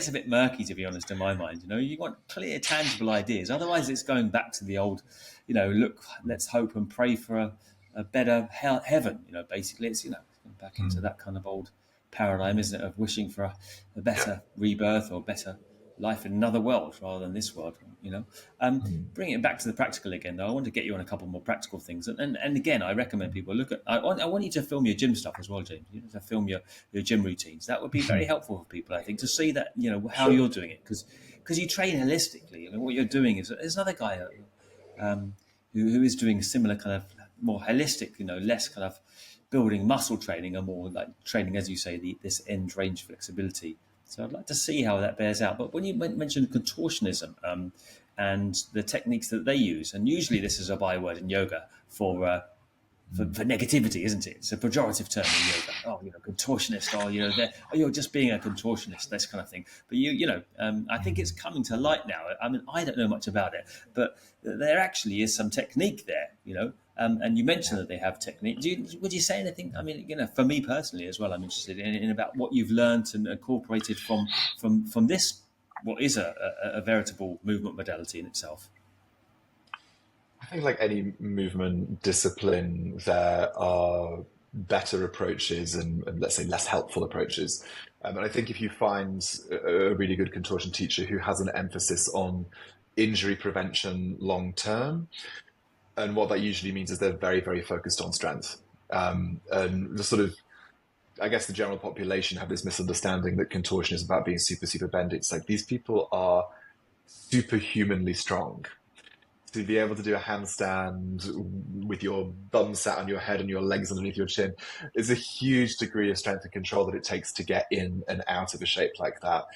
a bit murky, to be honest, in my mind. You want clear, tangible ideas. Otherwise it's going back to the old, look, let's hope and pray for a better heaven. Basically it's, going back into that kind of old paradigm, isn't it, of wishing for a better rebirth or better life in another world rather than this world. Bringing it back to the practical again, though, I want to get you on a couple more practical things. And again, I recommend people look at. I want you to film your gym stuff as well, James. You need to film your gym routines. That would be very helpful for people, I think, to see that how Sure. you're doing it because you train holistically. I mean, what you're doing is there's another guy who is doing similar kind of more holistic, less kind of building muscle training and more like training, as you say, this end range flexibility. So I'd like to see how that bears out. But when you mentioned contortionism and the techniques that they use, and usually this is a byword in yoga for negativity, isn't it? It's a pejorative term in yoga. Oh, contortionist, you're just being a contortionist, this kind of thing. But I think it's coming to light now. I mean, I don't know much about it, but there actually is some technique there, and you mentioned that they have technique. Would you say anything? I mean, for me personally as well, I'm interested in about what you've learned and incorporated from this, what is a veritable movement modality in itself. I think like any movement discipline, there are better approaches and let's say less helpful approaches. And I think if you find a really good contortion teacher who has an emphasis on injury prevention long term, and what that usually means is they're very, very focused on strength. And the sort of, I guess the general population have this misunderstanding that contortion is about being super, super bendy. It's like these people are superhumanly strong. to be able to do a handstand with your bum sat on your head and your legs underneath your chin is a huge degree of strength and control that it takes to get in and out of a shape like that.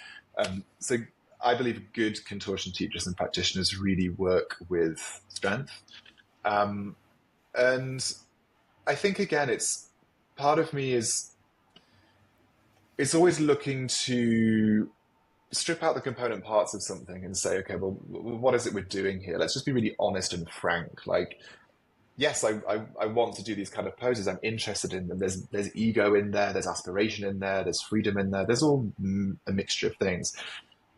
So I believe good contortion teachers and practitioners really work with strength. And I think, again, it's part of me is it's always looking to strip out the component parts of something and say, okay, well, what is it we're doing here? Let's just be really honest and frank. Like, yes, I want to do these kind of poses. I'm interested in them. There's ego in there. There's aspiration in there. There's freedom in there. There's all a mixture of things.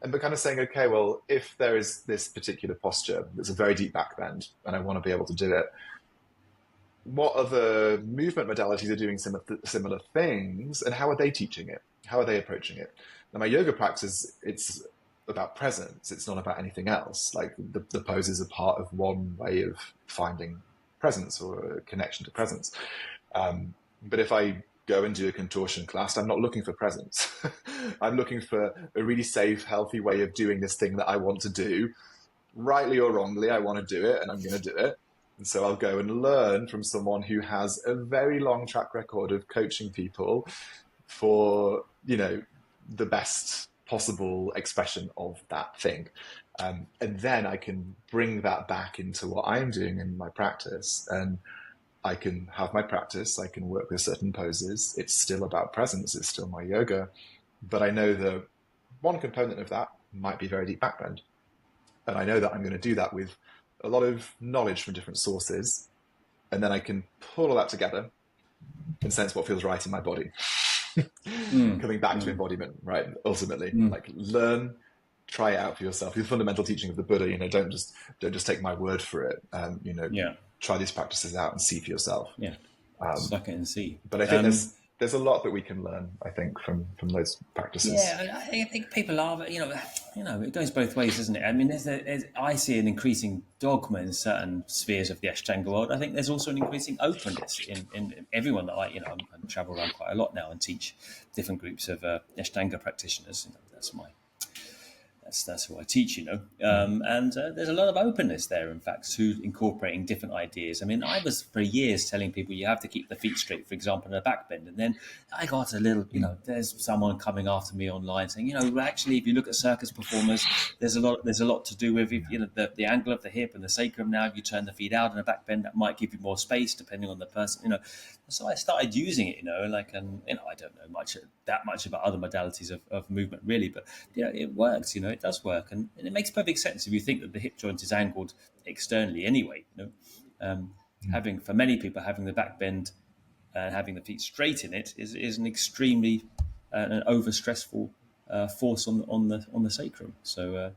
And but kind of saying, okay, well, if there is this particular posture, there's a very deep back bend, and I want to be able to do it, what other movement modalities are doing similar things, and how are they teaching it? How are they approaching it? Now, my yoga practice, it's about presence. It's not about anything else. Like the poses are part of one way of finding presence or a connection to presence. But if I go and do a contortion class, I'm not looking for presence. I'm looking for a really safe, healthy way of doing this thing that I want to do. Rightly or wrongly, I want to do it, and I'm going to do it. And so I'll go and learn from someone who has a very long track record of coaching people for, the best possible expression of that thing. And then I can bring that back into what I'm doing in my practice. And I can have my practice. I can work with certain poses. It's still about presence. It's still my yoga. But I know that one component of that might be very deep back bend. And I know that I'm going to do that with a lot of knowledge from different sources. And then I can pull all that together and sense what feels right in my body. Coming back to embodiment, right? Ultimately, like learn, try it out for yourself. The fundamental teaching of the Buddha, don't just take my word for it. Try these practices out and see for yourself. Yeah, suck it and see. But I think there's a lot that we can learn, I think, from those practices. Yeah, I think people are, it goes both ways, doesn't it? I mean, I see an increasing dogma in certain spheres of the Ashtanga world. I think there's also an increasing openness in everyone that I travel around quite a lot now and teach different groups of Ashtanga practitioners. That's what I teach, and there's a lot of openness there, in fact, to incorporating different ideas. I mean, I was for years telling people you have to keep the feet straight, for example, in a back bend, and then I got a little, there's someone coming after me online saying, actually, if you look at circus performers, there's a lot to do with the angle of the hip and the sacrum. Now, if you turn the feet out in a back bend, that might give you more space depending on the person, So I started using it, I don't know that much about other modalities of movement really, but it works, it does work, and it makes perfect sense if you think that the hip joint is angled externally anyway. Having for many people having the back bend and having the feet straight in it is an extremely an over stressful force on the sacrum. So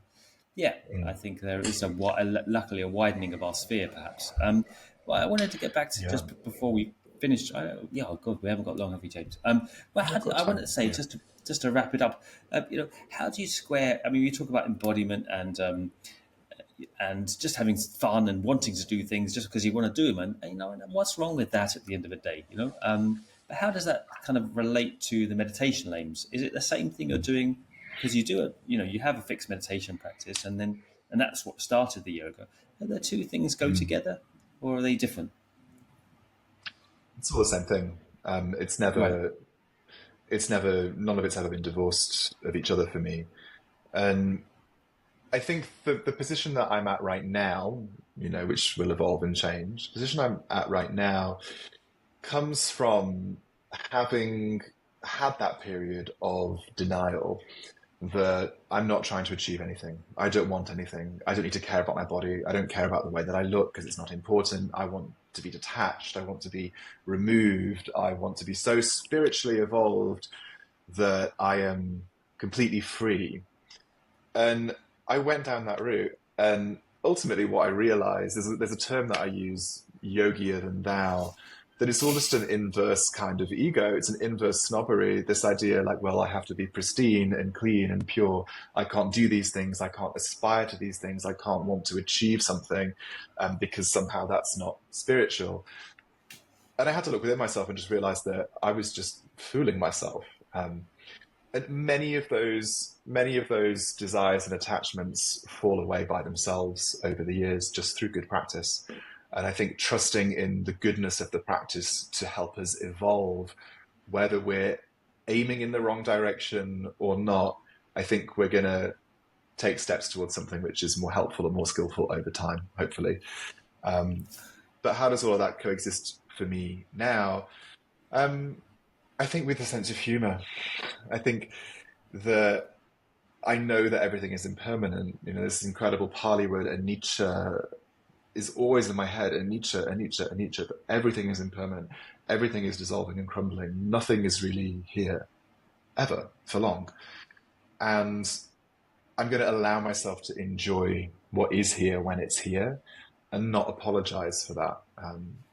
I think there is luckily a widening of our sphere, perhaps. Well, I wanted to get back to just before we finish. Oh God, we haven't got long, have we, James? I wanted to say just to wrap it up. How do you square? I mean, you talk about embodiment and just having fun and wanting to do things just because you want to do them, and what's wrong with that at the end of the day? But how does that kind of relate to the meditation aims? Is it the same thing you're doing? Because you do it, you have a fixed meditation practice, and that's what started the yoga. Are the two things go together, or are they different? It's all the same thing. It's never, none of it's ever been divorced of each other for me. And I think the position that I'm at right now, which will evolve and change, the position I'm at right now comes from having had that period of denial that I'm not trying to achieve anything. I don't want anything. I don't need to care about my body. I don't care about the way that I look because it's not important. I want to be detached. I want to be removed. I want to be so spiritually evolved that I am completely free. And I went down that route. And ultimately what I realized is that there's a term that I use, yogier than thou, that it's all just an inverse kind of ego. It's an inverse snobbery. This idea like, well, I have to be pristine and clean and pure. I can't do these things. I can't aspire to these things. I can't want to achieve something because somehow that's not spiritual. And I had to look within myself and just realize that I was just fooling myself. And and many of those desires and attachments fall away by themselves over the years just through good practice. And I think trusting in the goodness of the practice to help us evolve, whether we're aiming in the wrong direction or not, I think we're going to take steps towards something which is more helpful and more skillful over time, hopefully. Um, but how does all of that coexist for me now? Um, I think with a sense of humor. I think that I know that everything is impermanent. This incredible Pali word, anicca, is always in my head. Anicca, anicca, anicca. But everything is impermanent. Everything is dissolving and crumbling. Nothing is really here ever for long. And I'm going to allow myself to enjoy what is here when it's here, and not apologize for that,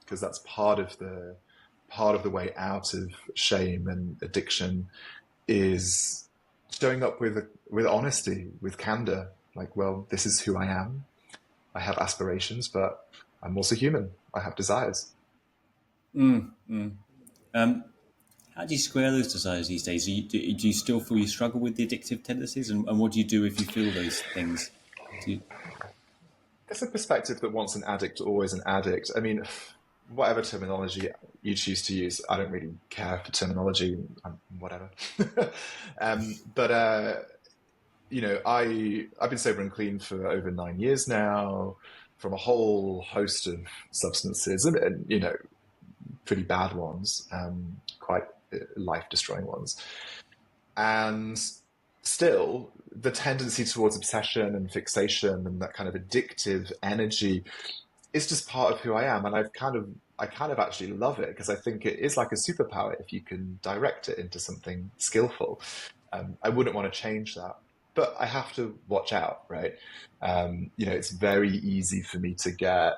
because that's part of the way out of shame and addiction is showing up with honesty, with candor. Like, well, this is who I am. I have aspirations, but I'm also human. I have desires. Um, how do you square those desires these days? Do you still feel you struggle with the addictive tendencies, and what do you do if you feel those things? Do you, It's a perspective that once an addict, always an addict. I mean, whatever terminology you choose to use, I don't really care for terminology, whatever. But I've been sober and clean for over 9 years now, from a whole host of substances, and pretty bad ones, quite life-destroying ones. And still, the tendency towards obsession and fixation and that kind of addictive energy is just part of who I am. And I kind of actually love it, because I think it is like a superpower if you can direct it into something skillful. I wouldn't want to change that, but I have to watch out, right? It's very easy for me to get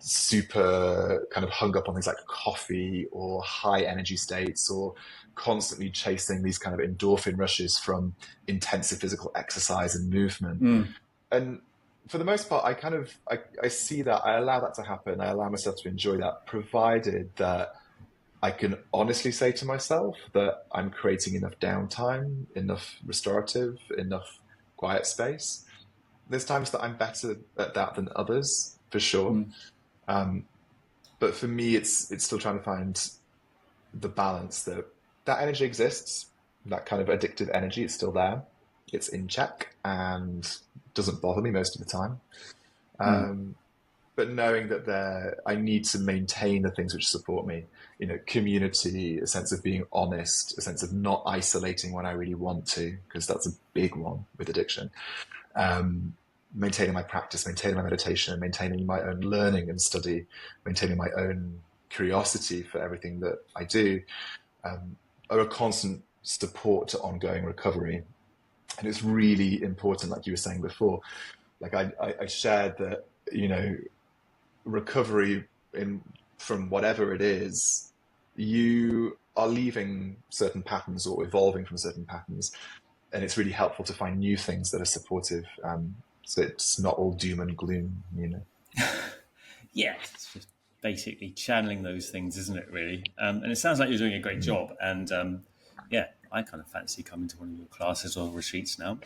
super kind of hung up on things like coffee or high energy states, or constantly chasing these kind of endorphin rushes from intensive physical exercise and movement. And for the most part, I see that, I allow that to happen. I allow myself to enjoy that, provided that I can honestly say to myself that I'm creating enough downtime, enough restorative, enough quiet space. There's times that I'm better at that than others, for sure. Um, but for me, it's still trying to find the balance that energy exists, that kind of addictive energy. It's still there. It's in check and doesn't bother me most of the time. Um, but knowing that I need to maintain the things which support me, community, a sense of being honest, a sense of not isolating when I really want to, because that's a big one with addiction. Um, Maintaining my practice, maintaining my meditation, maintaining my own learning and study, maintaining my own curiosity for everything that I do, are a constant support to ongoing recovery. And it's really important, like you were saying before, like I shared that, recovery from whatever it is, you are leaving certain patterns or evolving from certain patterns. And it's really helpful to find new things that are supportive. So it's not all doom and gloom. yeah, it's just basically channeling those things, isn't it? Really, and it sounds like you're doing a great job. And yeah, I kind of fancy coming to one of your classes or retreats now.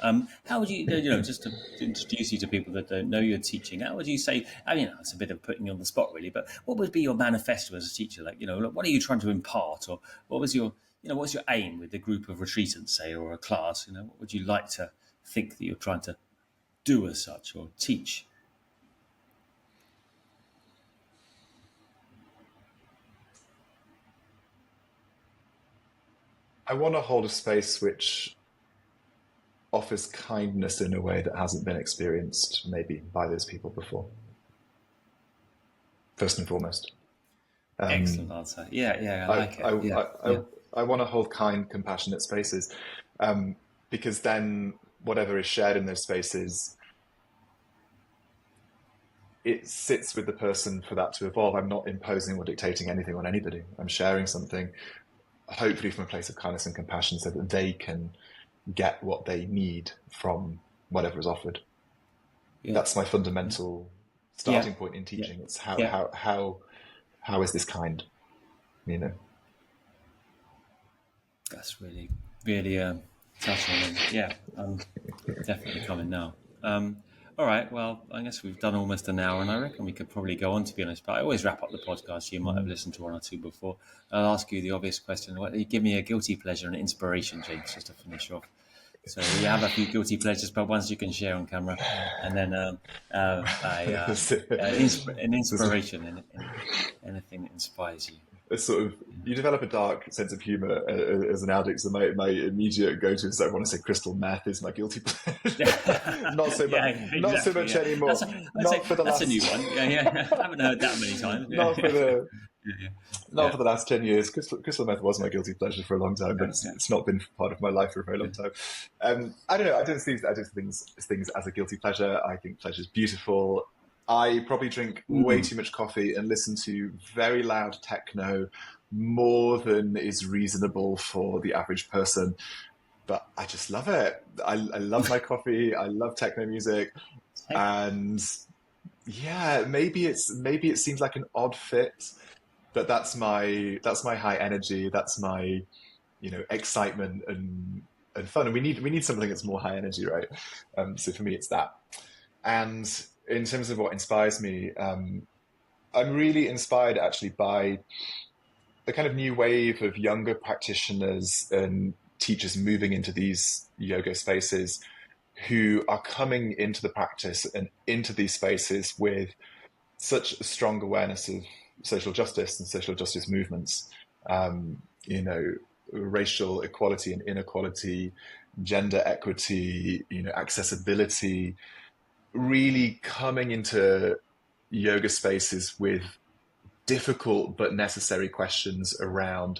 How would you just to introduce you to people that don't know you're teaching? How would you say? I mean, it's a bit of putting you on the spot, really. But what would be your manifesto as a teacher? Like, what are you trying to impart, or what was your what's your aim with a group of retreatants, say, or a class? What would you like to think that you're trying to do as such or teach? I want to hold a space which offers kindness in a way that hasn't been experienced maybe by those people before, first and foremost. Excellent Um, answer. Yeah, yeah, I I, like it. I, Yeah, I, I, yeah. I want to hold kind, compassionate spaces, um, because then whatever is shared in those spaces, it sits with the person for that to evolve. I'm not imposing or dictating anything on anybody. I'm sharing something, hopefully from a place of kindness and compassion, so that they can get what they need from whatever is offered. Yeah, That's my fundamental yeah, starting point in yeah, teaching. It's yeah. how is this kind? You know. That's really, really. touching. And yeah, I'm definitely coming now. All right. Well, I guess we've done almost an hour, and I reckon we could probably go on, to be honest. But I always wrap up the podcast. You might have listened to one or two before. I'll ask you the obvious question. What, give me a guilty pleasure and an inspiration, James, just to finish off. So you have a few guilty pleasures, but ones you can share on camera, and then an inspiration and anything that inspires you. It's sort of, you develop a dark sense of humor as an addict. So my immediate go-to is I want to say crystal meth is my guilty pleasure. Not so much, exactly, not so much anymore. That's a new one. Yeah. I haven't heard that many times. Not for the Yeah. not for the last 10 years. Crystal meth was my guilty pleasure for a long time, but it's not been part of my life for a very long time. I don't know. I don't see things as a guilty pleasure. I think pleasure is beautiful. I probably drink way too much coffee and listen to very loud techno more than is reasonable for the average person. But I just love it. I love my coffee. I love techno music. And yeah, maybe it seems like an odd fit, but that's my high energy. That's my, excitement and fun. And we need something that's more high energy, right? So for me, it's that. And in terms of what inspires me, I'm really inspired actually by the kind of new wave of younger practitioners and teachers moving into these yoga spaces who are coming into the practice and into these spaces with such a strong awareness of social justice and social justice movements, racial equality and inequality, gender equity, accessibility, really coming into yoga spaces with difficult but necessary questions around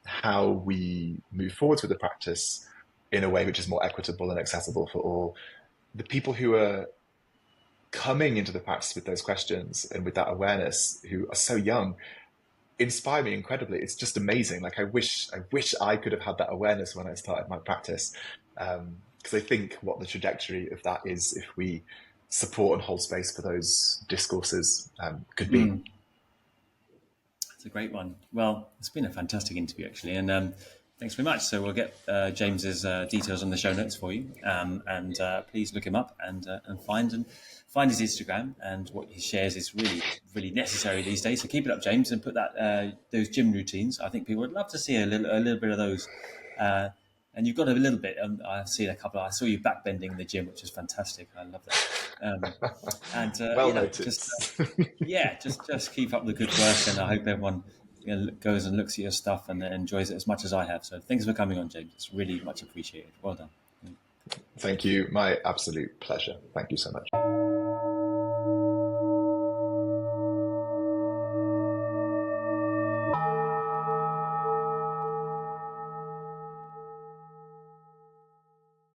how we move forwards with the practice in a way which is more equitable and accessible for all. The people who are coming into the practice with those questions and with that awareness, who are so young, inspire me incredibly. It's just amazing. Like I wish I could have had that awareness when I started my practice, because I think what the trajectory of that is, if we support and hold space for those discourses, could be. It's a great one. Well, it's been a fantastic interview, actually, and thanks very much. So we'll get James's details on the show notes for you, and please look him up and find his Instagram. And what he shares is really, really necessary these days. So keep it up, James, and put that those gym routines. I think people would love to see a little bit of those. And you've got a little bit. I've seen a couple. I saw you backbending in the gym, which is fantastic. I love that. Well noted. Just keep up the good work, and I hope everyone goes and looks at your stuff and enjoys it as much as I have. So thanks for coming on, James. It's really much appreciated. Well done. Thank you. My absolute pleasure. Thank you so much.